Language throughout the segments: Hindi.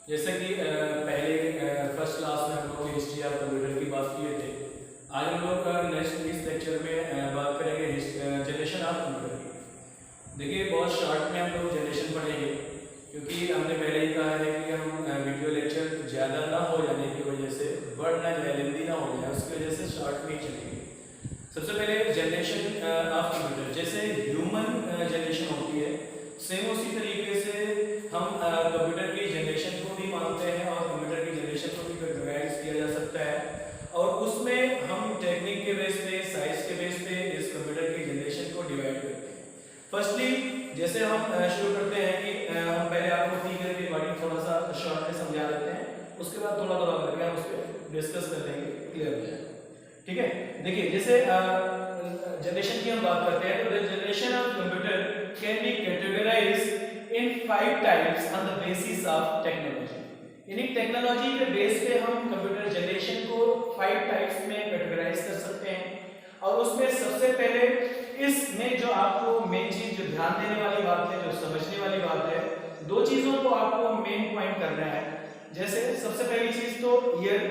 जैसे कि पहले फर्स्ट क्लास में हम लोग हिस्ट्री ऑफ कंप्यूटर की बात किए थे। आज हम लोग नेक्स्ट इस लेक्चर में बात करेंगे जनरेशन ऑफ कंप्यूटर की। देखिए बहुत शॉर्ट में हम लोग जनरेशन पढ़ेंगे, क्योंकि हमने पहले ही कहा है कि हम वीडियो लेक्चर ज़्यादा ना हो जाने की वजह से, वर्ड ना जाए, लेंदी ना हो जाए, उसकी वजह से शॉर्ट में ही चलेंगे। सबसे पहले जनरेशन ऑफ कंप्यूटर, जैसे ह्यूमन जनरेशन होती है, सेम उसी तरीके से हम कंप्यूटर की जनरेशन को भी मानते हैं और कंप्यूटर की जनरेशन को भी कैटेगराइज किया जा सकता है। और उसमें हम टेक्निक के बेस पे, साइज के बेस पे इस कंप्यूटर की जनरेशन को डिवाइड करते हैं। फर्स्टली जैसे हम शुरू करते हैं कि हम पहले आपको फिगर के अकॉर्डिंग थोड़ा सा शॉर्ट में समझा देते हैं, उसके बाद थोड़ा थोड़ा करके हम उस पर डिस्कस कर लेंगे, क्लियर हो जाए। ठीक है, देखिए जैसे जनरेशन की हम बात करते हैं, तो generation of computer can be categorised in 5 types on the basis of technology. यानी टेक्नोलॉजी के बेस पे हम कंप्यूटर जनरेशन को 5 टाइप्स में कैटेगराइज कर सकते हैं। और उसमें सबसे पहले इसमें जो आपको मेन चीज, जो ध्यान देने वाली बात है, जो समझने वाली बात है, दो चीजों को आपको मेन पॉइंट करना है। जैसे सबसे पहली चीज तो ईयर,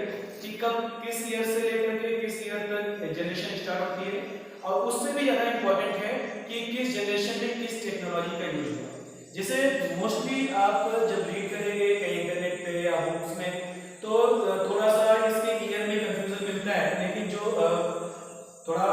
कि कब, किस ईयर से लेकर के किस ईयर तक जनरेशन स्टार्ट होती है, और उससे भी ज्यादा इंपॉर्टेंट है कि किस जनरेशन में किस टेक्नोलॉजी का यूज हुआ। जैसे मोस्टली आप जब रीड करेंगे कहीं इंटरनेट पे या बुक्स में, तो थोड़ा सा इसके ईयर में कंफ्यूजन मिलता है, लेकिन जो थोड़ा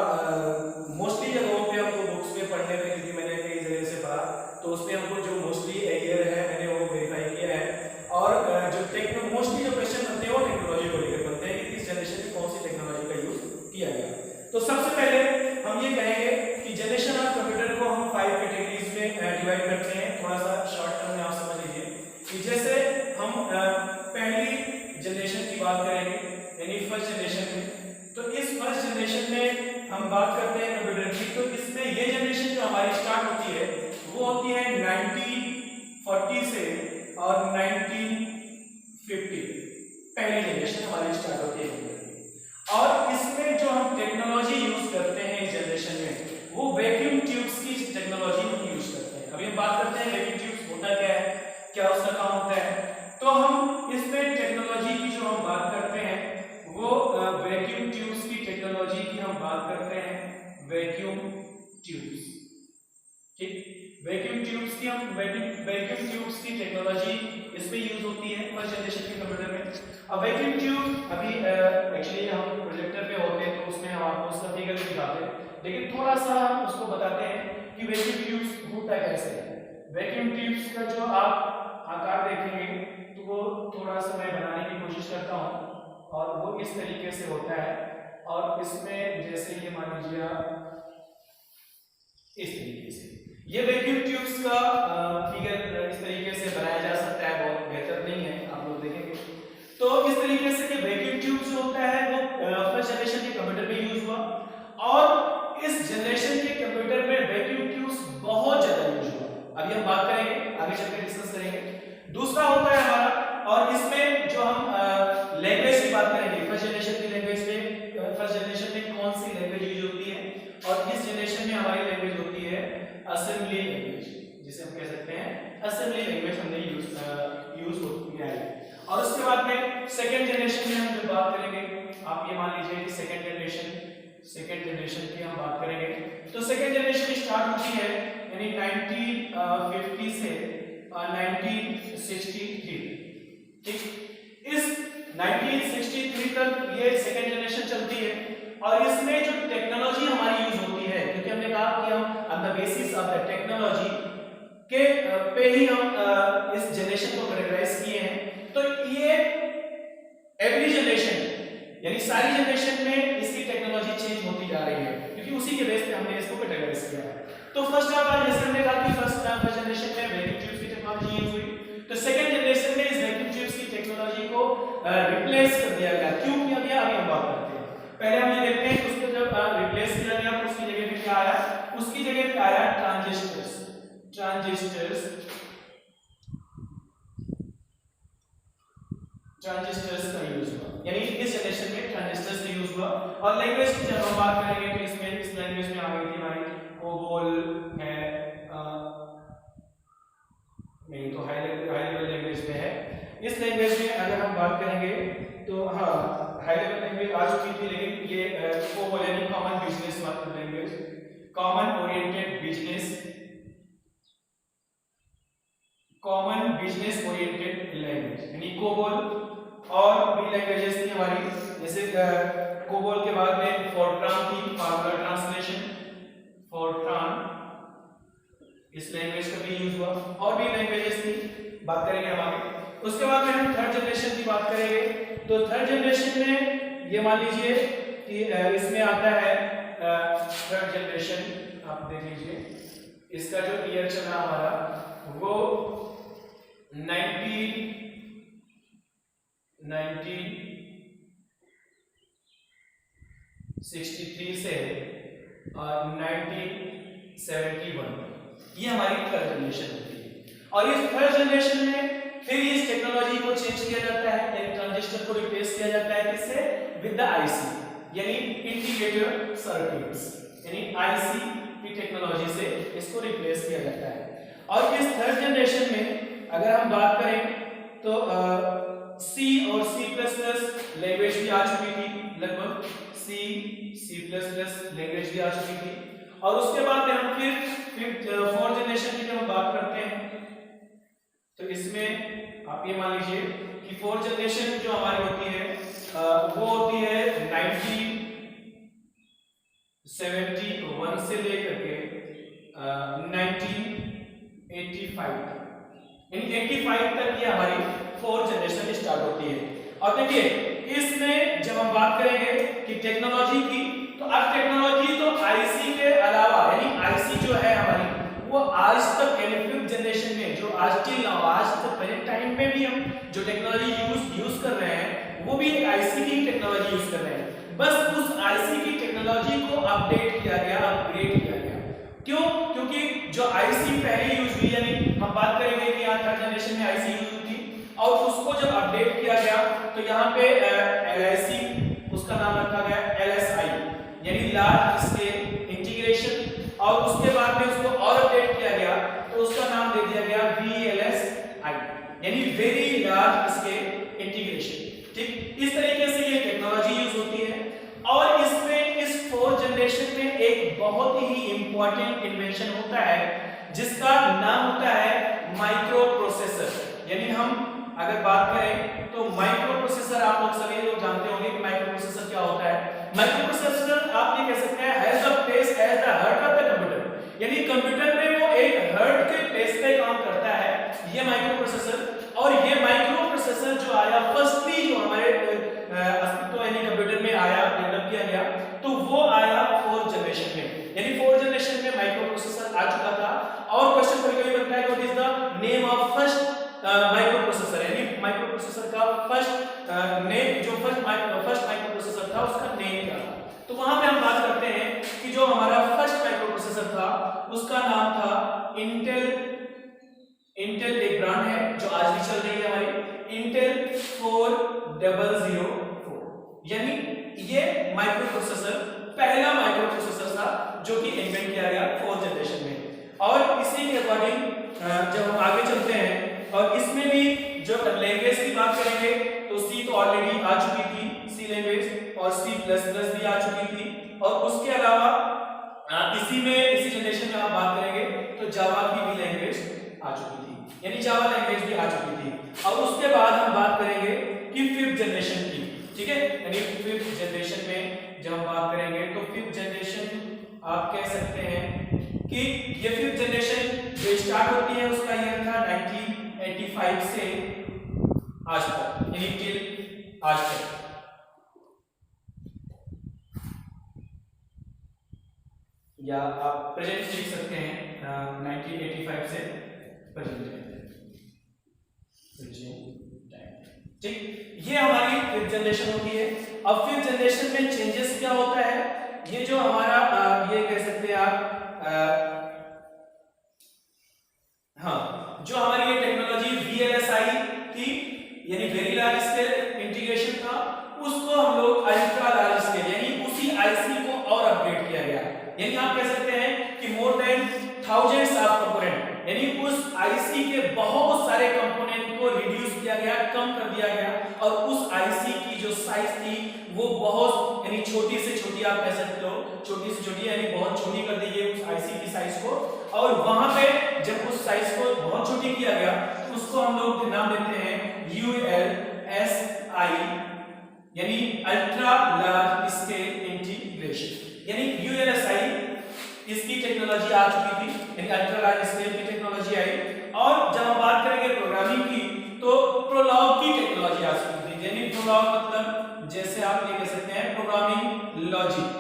मोस्टली जगहों पे हमको बुक्स में पढ़ने में, क्योंकि मैंने कई जगह से पढ़ा, तो उसमें हमको जो मोस्टली ईयर है मैंने वो वेरीफाई किया है। और जो मोस्टली जो क्वेश्चन बनते हैं वो टेक्नोलॉजी को लेकर बनते हैं कि किस जनरेशन में कौन सी टेक्नोलॉजी का यूज किया गया। तो सबसे पहले हम ये कहेंगे कि जनरेशन ऑफ कंप्यूटर को हम 5 कैटेगरीज में डिवाइड करते हैं। थोड़ा सा शॉर्ट टर्म में आप समझ लीजिए कि जैसे हम पहली जनरेशन की बात करेंगे, यानी फर्स्ट जनरेशन में, तो इस फर्स्ट जनरेशन में हम बात करते हैं कंप्यूटर की, तो इसमें ये जनरेशन जो हमारी स्टार्ट होती है वो होती है 1940 से और 1950, पहली जनरेशन हमारी स्टार्ट होती है। और इसमें जो हम टेक्नोलॉजी यूज करते हैं इस जनरेशन में, वो वैक्यूम ट्यूब्स की टेक्नोलॉजी हम यूज करते हैं। अभी हम बात करते हैं वैक्यूम ट्यूब्स होता क्या है, क्या उसका काम होता है। तो हम इसमें टेक्नोलॉजी की जो हम बात करते हैं वो वैक्यूम ट्यूब्स की टेक्नोलॉजी की हम बात करते हैं, वैक्यूम ट्यूब्स। ठीक, वैक्यूम ट्यूब्स की हम वैक्यूम ट्यूब्स की टेक्नोलॉजी इसमें यूज होती है फर्स्ट जनरेशन के कंप्यूटर में। अब वैक्यूम ट्यूब अभी एक्चुअली हम प्रोजेक्टर पे होते हैं, तो उसमें हम आपको उसका फिगर भी दिखाते हैं, लेकिन थोड़ा सा हम उसको बताते हैं कि वैक्यूम ट्यूब्स होता कैसे है। वैक्यूम ट्यूब्स का जो आप आकार देखेंगे तो वो थोड़ा सा मैं बनाने की कोशिश करता हूँ, और वो इस तरीके से होता है। और इसमें जैसे ये मान लीजिए इस तरीके से ये वैक्यूम ट्यूब्स का फिगर इस तरीके से बनाया जा सकता है, बहुत बेहतर नहीं है, आप लोग देखेंगे। तो इस तरीके से कि वैक्यूम ट्यूब्स जो होता है वो फर्स्ट जनरेशन के कंप्यूटर में यूज हुआ, और इस जनरेशन के कंप्यूटर में वैक्यूम ट्यूब्स बहुत ज्यादा यूज हुआ। अभी हम बात करेंगे, आगे चलकर डिस्कस करेंगे। दूसरा होता है हमारा, और इसमें जो हम लैंग्वेज की बात करेंगे, फर्स्ट जनरेशन की लैंग्वेज में, फर्स्ट जनरेशन में कौन सी लैंग्वेज यूज होती है, और इस जनरेशन में हमारी लैंग्वेज होती है असेंबली लैंग्वेज, जिसे हम कह सकते हैं असेंबली लैंग्वेज हमने यूज होती है। और उसके बाद में सेकंड जनरेशन में हम जब बात करेंगे, आप ये मान लीजिए कि सेकंड जनरेशन की हम बात करेंगे, तो सेकंड जनरेशन स्टार्ट होती है यानी 1950 से 1963। ठीक, इस 1963 तक ये सेकंड जनरेशन चलती है, और इसमें जो टेक्नोलॉजी हमारी यूज होती है, क्योंकि हमने कहा कि हम on the basis of the technology के पे ही हम इस जनरेशन को कैटेगराइज किए हैं। तो ये एवरी जनरेशन यानी सारी जनरेशन में इसकी टेक्नोलॉजी चेंज होती जा रही है, क्योंकि उसी के बेस पे हमने इसको कैटेगराइज किया है। तो फर्स्ट ऑफ जैसे हमने कहा कि फर्स्ट जनरेशन में वैक्यूम ट्यूब्स की टेक्नोलॉजी यूज हुई, तो सेकंड जनरेशन में इस वैक्यूम ट्यूब्स की टेक्नोलॉजी को रिप्लेस कर दिया गया। क्यों किया गया, अभी हम बात करते हैं। पहले हम ये देखते हैं कि उसको जब रिप्लेस किया गया तो उसकी जगह पे क्या आया, उसकी जगह पे आया ट्रांजिस्टर्स। ट्रांजिस्टर्स का यूज हुआ, यानी इस जनरेशन में ट्रांजिस्टर्स का यूज हुआ। और लैंग्वेज की जब हम बात करेंगे तो इसमें इस लैंग्वेज में आ गई थी हमारी कोबोल है, नहीं तो हाई लेवल लैंग्वेज में है इस लैंग्वेज में अगर हम बात करेंगे तो हाँ हाई लेवल लैंग्वेज आ चुकी थी, लेकिन ये कोबोल यानी common business language, common oriented business, common business oriented language यानी कोबोल। और भी लैंग्वेजेस थी हमारी, जैसे कोबोल के बाद में फोर्ट्रान थी, फार्मूला ट्रांसलेशन, फोर्ट्रान इस लैंग्वेज का भी यूज हुआ। और भी लैंग्वेजेस थी, बात करेंगे हम आगे। उसके बाद में हम थर्ड जनरेशन की बात करेंगे। तो थर्ड जनरेशन में ये मान लीजिए कि इसमें आता है थर्ड जनरेशन, आप देख लीजिए इसका जो ईयर चला हमारा वो 1963 से और 1971, ये हमारी थर्ड जनरेशन होती है। और इस थर्ड जनरेशन में फिर इस टेक्नोलॉजी को चेंज किया जाता है, यानी ट्रांजिस्टर को रिप्लेस किया जाता है किससे, विद द आईसी यानी इंटीग्रेटेड सर्किट्स, यानी आईसी की टेक्नोलॉजी से इसको रिप्लेस किया जाता है। और इस थर्ड जनरेशन में अगर हम बात करें तो सी और सी प्लस प्लस लैंग्वेज भी आ चुकी थी, लगभग सी प्लस लैंग्वेज भी आ चुकी थी। और उसके बाद में हम फिर फोर्थ जनरेशन की जब हम बात करते हैं तो इसमें आप ये मान लीजिए कि फोर्थ जनरेशन जो हमारी होती है वो होती है 1971 से लेकर के 1985 तक, यानी 85 तक ये हमारी फोर्थ जनरेशन स्टार्ट होती है। और देखिए इसमें जब हम बात करेंगे कि टेक्नोलॉजी की, तो अब टेक्नोलॉजी तो आईसी के अलावा, यानी आईसी जो है हमारी वो आज तक यानी फिफ्थ जनरेशन में जो आज टिल नाउ आज तक प्रेजेंट टाइम में भी हम जो टेक्नोलॉजी यूज कर रहे हैं वो भी एक आईसी की टेक्नोलॉजी यूज कर रहे हैं, बस उस आईसी की टेक्नोलॉजी को अपडेट किया गया, अपग्रेड किया गया। क्यों? क्योंकि जो आईसी पहले यूज हुई, यानी हम बात करेंगे कि यहाँ थर्ड जनरेशन में आईसी यूज हुई थी और उसको जब अपडेट किया गया तो यहाँ पे एलआईसी उसका नाम रखा गया एलएसआई यानी लार्ज स्केल इंटीग्रेशन, और उसके बाद में उसको और अपडेट किया गया तो उसका नाम दे दिया गया VLSI यानी वेरी लार्ज स्केल इंटीग्रेशन। ठीक, इस तरीके से ये टेक्नोलॉजी यूज होती है। और इसमें इस फोर्थ जनरेशन में एक बहुत ही इंपॉर्टेंट इन्वेंशन होता है जिसका नाम होता है माइक्रो प्रोसेसर। यानी हम अगर बात करें तो माइक्रो प्रोसेसर आप लोग सभी लोग जानते होंगे कि माइक्रो प्रोसेसर क्या होता है। माइक्रो प्रोसेसर आप ये कह सकते हैं has the place as the heart of the computer, यानी कंप्यूटर में वो एक हार्ट के प्लेस पे काम करता है ये माइक्रो प्रोसेसर। और ये माइक्रो प्रोसेसर जो आया फर्स्टली जो हमारे अस्तित्व यानी कंप्यूटर में आया, डेवलप किया गया, तो वो आया फोर्थ जनरेशन में, यानी फोर्थ जनरेशन में माइक्रो प्रोसेसर आ चुका था। और क्वेश्चन कभी बनता है what is the name of first micro processor, यानी माइक्रो प्रोसेसर का फर्स्ट नेम, जो फर्स्ट माइक्रो प्रोसेसर था उसका नेम क्या था। तो वहां पे हम बात करते हैं कि जो हमारा फर्स्ट माइक्रो प्रोसेसर था उसका नाम था इंटेल। इंटेल एक ब्रांड है जो आज भी चल रही है हमारी, इंटेल 4004, यानी ये माइक्रो प्रोसेसर पहला माइक्रो प्रोसेसर था जो कि इन्वेंट किया गया फोर्थ जनरेशन में। और इसी के अकॉर्डिंग जब हम आगे चलते हैं और इसमें भी जो लैंग्वेज की बात करेंगे तो सी तो ऑलरेडी आ चुकी थी, सी लैंग्वेज, और सी प्लस प्लस भी आ चुकी थी। और उसके अलावा इसी जनरेशन में हम बात करेंगे तो जावा की भी लैंग्वेज आ चुकी थी, यानी जावा लैंग्वेज भी आ चुकी थी। और उसके बाद हम बात करेंगे कि फिफ्थ जनरेशन की, ठीक है, यानी फिफ्थ जनरेशन में जब हम बात करेंगे तो फिफ्थ जनरेशन आप कह सकते हैं कि ये फिफ्थ जनरेशन जो स्टार्ट होती है उसका ईयर था 1985 से आज तक, यानी टिल आज तक। या आप प्रेजेंट लिख सकते हैं 1985 से प्रेजेंट टाइम। ठीक, ये हमारी फिफ्थ जनरेशन होती है। अब फिफ्थ जनरेशन में चेंजेस क्या होता है, ये जो हमारा ये कह सकते हैं आप हाँ, जो हमारी ये टेक्नोलॉजी VLSI थी यानी वेरी लार्ज स्केल इंटीग्रेशन था, उसको हम लोग अल्ट्रा लार्ज स्केल यानी उसी आईसी को और अपग्रेड किया गया। यानी आप कह सकते हैं कि more than thousands of component, यानी उस आईसी के बहुत सारे कंपोनेंट को को रिड्यूस किया गया, कम कर दिया गया, और उस आईसी की जो साइज थी वो बहुत यानी छोटी से छोटी, आप कह सकते हो छोटी से छोटी यानी बहुत छोटी कर दी गई उस आईसी की साइज को। और वहां पे जब उस साइज को बहुत छोटी किया गया तो उसको हम लोग नाम देते हैं ULSI, यानी अल्ट्रा लार्ज स्केल इंटीग्रेशन। यानी ULSI इसकी टेक्नोलॉजी आ चुकी थी, यानी अल्ट्रा लार्ज स्केल की टेक्नोलॉजी आई। और जब हम बात करेंगे प्रोग्रामिंग की तो प्रोलॉग की टेक्नोलॉजी आ चुकी थी, यानी प्रोलॉग मतलब जैसे आप ये कह सकते हैं programming logic,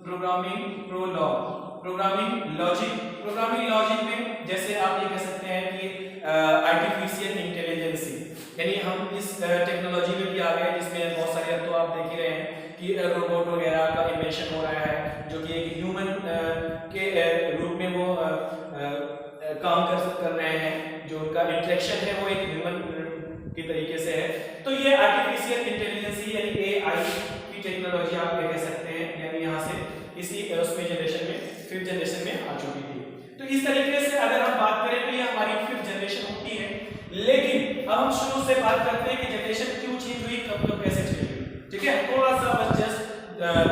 programming Prolog, programming logic में जैसे आप ये कह सकते हैं कि आर्टिफिशियल इंटेलिजेंस, यानी हम इस टेक्नोलॉजी में भी आ गए जिसमें बहुत सारे, अब तो आप देख ही रहे हैं कि रोबोट वगैरह का इन्वेंशन हो रहा है जो कि एक ह्यूमन के रूप में वो काम कर रहे हैं, जो उनका इंटरेक्शन है वो एक ह्यूमन के तरीके से है। तो ये आर्टिफिशियल इंटेलिजेंस यानी AI की टेक्नोलॉजी आप कह सकते हैं, यानी यहाँ से इसी उसमें जनरेशन में, 5th जनरेशन में आ चुकी थी। तो इस तरीके से अगर हम बात करें तो ये हमारी 5th जनरेशन होती है। लेकिन अब हम शुरू से बात करते हैं कि जनरेशन क्यों चेंज हुई, कब कब कैसे चेंज हुई, ठीक है। थोड़ा सा बस जस्ट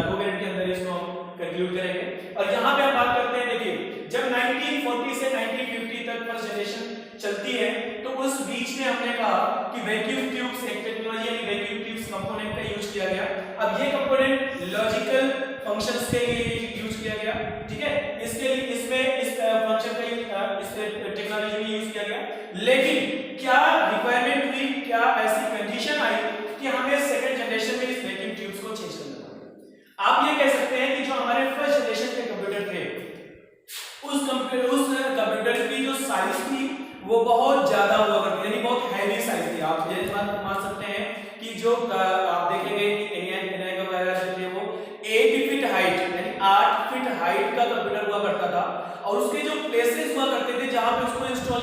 2 मिनट के अंदर इसको हम कंक्लूड करेंगे। और यहाँ पे हम बात करते हैं, देखिए जब 1940 से 1950 तक फर्स्ट जनरेशन चलती है तो उस बीच में हमने कहा कि वैक्यूम ट्यूब्स एक टेक्नोलॉजी यानी वैक्यूम ट्यूब्स कंपोनेंट का यूज किया गया। अब ये कंपोनेंट लॉजिकल फंक्शंस के लिए यूज किया गया, ठीक है। इसके लिए इसमें इस फंक्शन का इस टेक्नोलॉजी में यूज किया गया। लेकिन क्या रिक्वायरमेंट हुई, क्या ऐसी कंडीशन आई कि हमें सेकंड जनरेशन में इस वैक्यूम ट्यूब्स को चेंज करना पड़ा। आप ये कह सकते हैं कि जो हमारे फर्स्ट जनरेशन के कंप्यूटर थे उस कंप्यूटर की जो साइज थी वो बहुत ज्यादा हुआ करती, यानी बहुत हैवी साइज थी। आप ये मान सकते हैं कि जो आप देखेंगे कि एनिया वगैरह जो थे वो 8 फीट हाइट यानी 8 फीट हाइट का कंप्यूटर हुआ करता था, और उसके जो प्लेसेस हुआ करते थे जहां पे उसको इंस्टॉल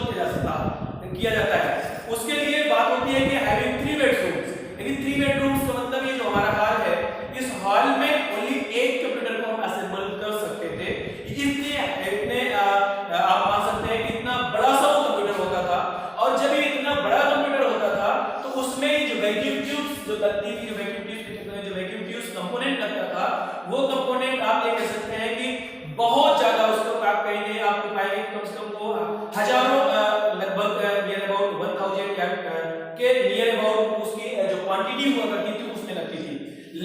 किया जाता है उसके लिए बात होती है कि हैविंग 3 बेडरूम्स, यानी 3 बेडरूम्स का मतलब ये जो हमारा हॉल है, इस हॉल में ओनली एक कंप्यूटर को हम असेंबल कर सकते थे। इतने आप मान सकते हैं कि इतना बड़ा सा वो कंप्यूटर होता था। और जब ये इतना बड़ा कंप्यूटर होता था तो उसमें जो वैक्यूम ट्यूब्स जो लगती थी, जो वैक्यूम ट्यूब्स कंपोनेंट लगता था, वो कंपोनेंट आप ये कह सकते हैं कि बहुत ज्यादा उसको आप कहेंगे, आपको पाएंगे कम से कम वो हजारों लगभग नियर अबाउट 1000 के नियर अबाउट उसकी जो क्वांटिटी हुआ करती थी उसमें लगती थी।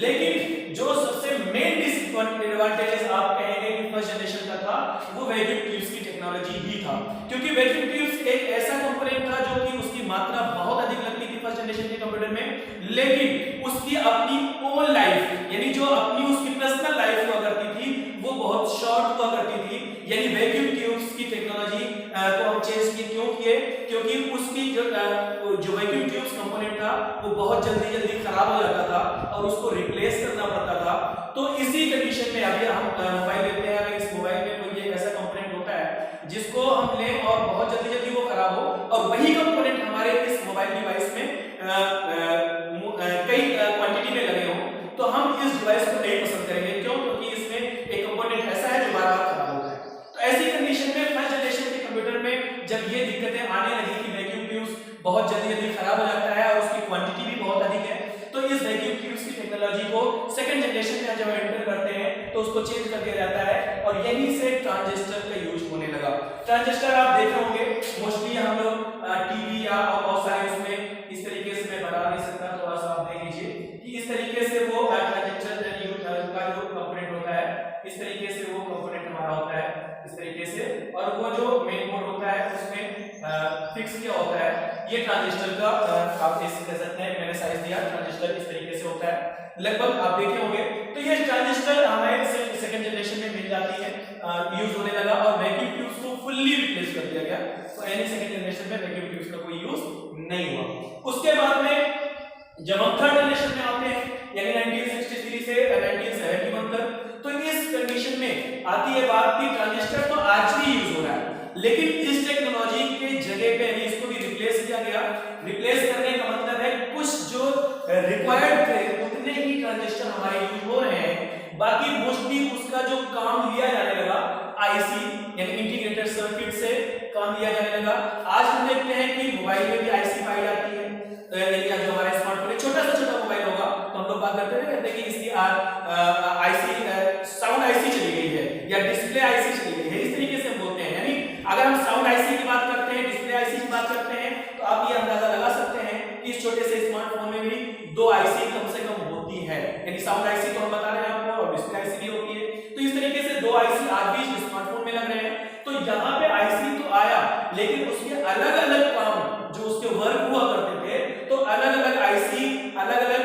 लेकिन जो सबसे मेन डिसएडवांटेजेस आप कहेंगे कि फर्स्ट जनरेशन का था वो वैक्यूम ट्यूब्स की टेक्नोलॉजी ही था, क्योंकि वैक्यूम ट्यूब्स एक ऐसा कंपोनेंट था जो कि उसकी मात्रा बहुत अधिक लगती थी फर्स्ट जनरेशन के कंप्यूटर में, लेकिन उसकी अपनी ओन लाइफ यानी जो अपनी उसकी पर्सनल लाइफ हुआ करती थी वो बहुत शॉर्ट हुआ करती थी। यानी वैक्यूम ट्यूब्स की टेक्नोलॉजी को हम चेंज क्यों किए, क्योंकि उसकी जो वैक्यूम ट्यूब्स कंपोनेंट था वो बहुत जल्दी खराब हो जाता था और उसको रिप्लेस करना पड़ता था। तो इसी कंडीशन में अभी हम मोबाइल लेते हैं, अगर इस मोबाइल में कोई एक ऐसा कंपोनेंट होता है जिसको हम लें और बहुत जल्दी वो खराब हो, और वही कंपोनेंट हमारे इस मोबाइल डिवाइस में कई क्वांटिटी में लगे हो, तो हम इस डिवाइस को नहीं पसंद करेंगे। क्यों? क्योंकि इसमें एक कंपोनेंट ऐसा है जो बार-बार खराब होता है। तो ऐसी कंडीशन में फर्स्ट जनरेशन के कंप्यूटर में जब ये दिक्कतें आने लगी कि वैक्यूम ट्यूब्स बहुत जल्दी खराब हो जाता है और उसकी क्वांटिटी भी बहुत अधिक है, तो इस वैक्यूम ट्यूब्स की टेक्नोलॉजी को सेकंड जनरेशन में जब एंटर करते हैं तो उसको चेंज कर दिया जाता है, और यहीं से ट्रांजिस्टर का यूज होने लगा। ट्रांजिस्टर आप देख रहे होंगे मोस्टली हम लोग टीवी या बहुत सारे उसमें इस तरीके से, मैं बता नहीं सकता, थोड़ा सा आप देख लीजिए कि इस तरीके से वो ट्रांजिस्टर का जो कंपोनेंट होता है, इस तरीके से वो कंपोनेंट हमारा होता है इस तरीके से, और वो जो मेन बोर्ड होता है उसमें फिक्स किया होता है। ये ट्रांजिस्टर का आप इस कह सकते हैं, मैंने साइज दिया, ट्रांजिस्टर इस तरीके से होता है, लगभग आप देखे होंगे। तो ये ट्रांजिस्टर हमारे सेकंड जनरेशन में मिल जाती है, यूज होने लगा, और वैक्यूम ट्यूब्स को फुल्ली रिप्लेस कर दिया गया। तो यानी सेकंड जनरेशन में वैक्यूम ट्यूब्स का कोई यूज नहीं हुआ। उसके बाद में जब हम थर्ड जनरेशन में आते हैं यानी 1963 से 1971 तक, तो इस कंडीशन में आती है बात कि ट्रांजिस्टर तो आज भी यूज हो रहा है, लेकिन इस टेक्नोलॉजी के जगह पे इसको भी रिप्लेस किया गया। रिप्लेस करने का मतलब है कुछ जो रिक्वायर्ड थे उतने ही ट्रांजिस्टर हमारे यूज हो रहे हैं, बाकी मोस्टली उसका जो काम लिया जाने लगा आईसी यानी इंटीग्रेटेड सर्किट से काम लिया जाने लगा। आज हम देखते हैं कि मोबाइल में भी आईसी पाई जाती है, आईसी साउंड आईसी चली गई है या डिस्प्ले आईसी चली गई है, इस तरीके से हम बोलते हैं। यानी अगर हम साउंड आईसी की बात करते हैं, डिस्प्ले आईसी की बात करते हैं, तो आप ये अंदाजा लगा सकते हैं कि इस छोटे से स्मार्टफोन में भी 2 आईसी कम से कम होती है। यानी साउंड आईसी तो हम बता रहे हैं आपको और डिस्प्ले आईसी भी होती है। तो इस तरीके से 2 आईसी आज भी स्मार्टफोन में लग रहे हैं। तो यहाँ पे आईसी तो आया, लेकिन उसके अलग अलग काम जो उसके वर्क हुआ करते थे, तो अलग अलग आईसी अलग अलग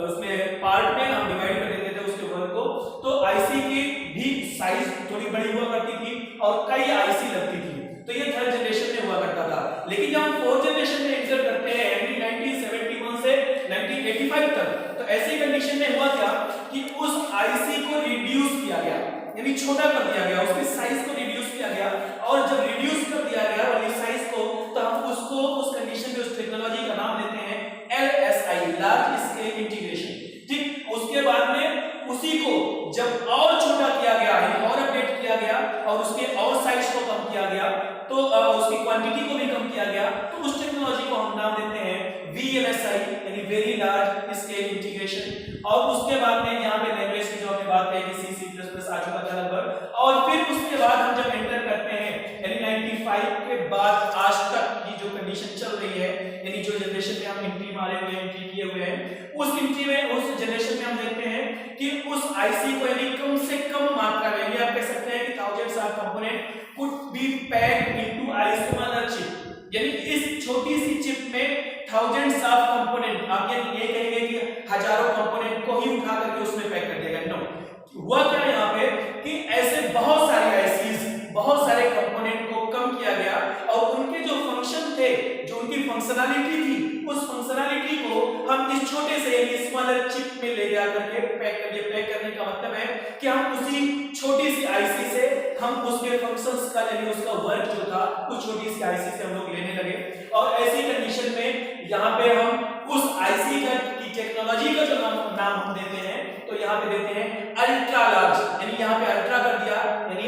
उसमें पार्ट में हम डिवाइड कर देते थे उसके वर्क को। तो आईसी की भी साइज थोड़ी बड़ी हुआ करती थी और कई आईसी लगती थी। तो ये थर्ड जनरेशन में हुआ करता था। लेकिन जब हम फोर्थ जनरेशन में एंटर करते हैं 1971 से 1985 तक, तो ऐसी कंडीशन में हुआ क्या कि उस आईसी को रिड्यूस किया गया, यानी छोटा कर दिया गया, उसके साइज को रिड्यूस किया गया। और जब रिड्यूस कर दिया गया वाली साइज को, तो हम उसको उस कंडीशन में उस टेक्नोलॉजी का नाम देते हैं LSI, लार्ज स्केल इंटीग्रेशन। ठीक, उसके बाद में उसी को जब और छोटा किया गया, यानी और अपडेट किया गया और उसके और साइज को कम किया गया, तो उसकी क्वांटिटी को भी कम किया गया, तो उस टेक्नोलॉजी को हम नाम देते हैं VLSI, यानी वेरी लार्ज स्केल इंटीग्रेशन। और उसके बाद में यहाँ पे लैंग्वेज की जो हमने बात है कि C++ आ चुका था लगभग, और फिर उसके बाद हम जब एंटर करते हैं यानी 95 के बाद आज तक की जो कंडीशन चल रही है, यानी जो जनरेशन में हम एंट्री मारे हुए हैं, एंट्री किए हुए हैं, उस एंट्री में उस जनरेशन में हम देखते हैं कि उस आईसी को यानी कम से कम मात्रा में, यानी आप कह सकते हैं कि thousands of component could be packed into a smaller chip, यानी इस छोटी सी चिप में thousands of component, आप ये कहेंगे कि हजारों कंपोनेंट को ही उठा करके उसमें पैक कर देगा। नो, हुआ क्या यहाँ पे कि ऐसे बहुत सारे आईसीज, बहुत सारे कंपोनेंट को कम किया गया और उनके जो फंक्शन थे, जो उनकी फंक्शनैलिटी थी, उस फंक्शनैलिटी को हम इस छोटे से यानी स्मॉलर चिप में ले जा करके पैक कर दिया। पैक करने का मतलब है कि हम उसी छोटी सी आईसी से हम उसके फंक्शंस का यानी उसका वर्क जो था उस छोटी सी आईसी से हम लोग लेने लगे। और ऐसी कंडीशन में यहाँ पे हम उस आईसी का की टेक्नोलॉजी का जो नाम हम देते हैं, तो यहाँ पे देते हैं अल्ट्रा लार्ज, यानी यहाँ पे अल्ट्रा कर दिया, यानी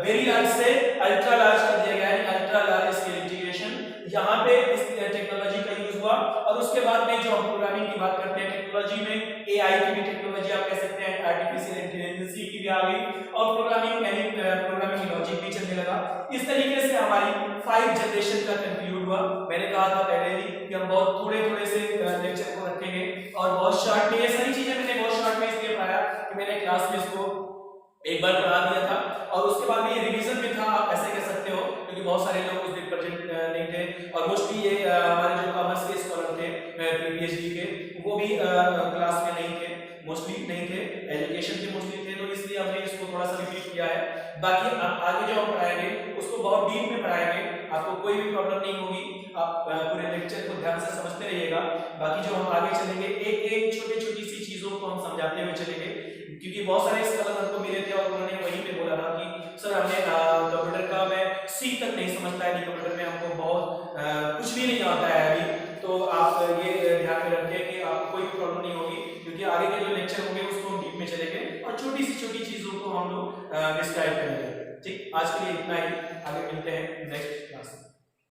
वेरी लार्ज से अल्ट्रा लार्ज कर दिया गया, यानी अल्ट्रा लार्ज स्केल इंटीग्रेशन। यहाँ पे इस टेक्नोलॉजी का यूज हुआ। और उसके बाद में जो हम प्रोग्रामिंग की बात करते हैं, टेक्नोलॉजी में एआई की भी टेक्नोलॉजी आप कह सकते हैं, आर्टिफिशियल इंटेलिजेंस की भी आ गई और प्रोग्रामिंग यानी प्रोग्रामिंग लॉजिक भी चलने लगा। इस तरीके से हमारी 5 जनरेशन का कंक्लूड हुआ। मैंने कहा था पहले ही कि हम बहुत थोड़े से लेक्चर को रखेंगे और बहुत शॉर्ट में, ये सारी चीजें मैंने बहुत शॉर्ट में इसलिए पढ़ाया कि मैंने क्लास में इसको एक बार पढ़ा दिया था और उसके बाद में ये रिवीजन में था, आप ऐसे कह सकते हो, क्योंकि बहुत सारे लोग उस दिन प्रेजेंट नहीं थे और मोस्टली ये हमारे जो कॉमर्स के स्कॉलर थे पीएचडी के, वो भी क्लास में नहीं थे, मोस्टली नहीं थे, एजुकेशन के मोस्टली थे, तो इसलिए हमने इसको थोड़ा सा रिपीट किया है। बाकी आगे जो हम पढ़ाएंगे उसको बहुत डीप में पढ़ाएंगे, आपको कोई भी प्रॉब्लम नहीं होगी, आप पूरे लेक्चर को ध्यान से समझते रहिएगा। बाकी जो हम आगे चलेंगे एक छोटी सी चीजों को हम समझाते हुए चलेंगे, क्योंकि बहुत सारे स्कॉलर हमको मिले थे और उन्होंने वहीं पे बोला था कि सर हमने कंप्यूटर का मैं सी तक नहीं समझता है, कंप्यूटर में हमको बहुत कुछ भी नहीं आता है अभी। तो आप ये ध्यान में रखिए कि आपको कोई प्रॉब्लम नहीं होगी, क्योंकि आगे के जो लेक्चर होंगे उसको हम डीप में चलेंगे और छोटी चीजों को हम लोग डिस्क्राइब करेंगे। ठीक, आज के लिए इतना ही, आगे मिलते हैं नेक्स्ट क्लास में।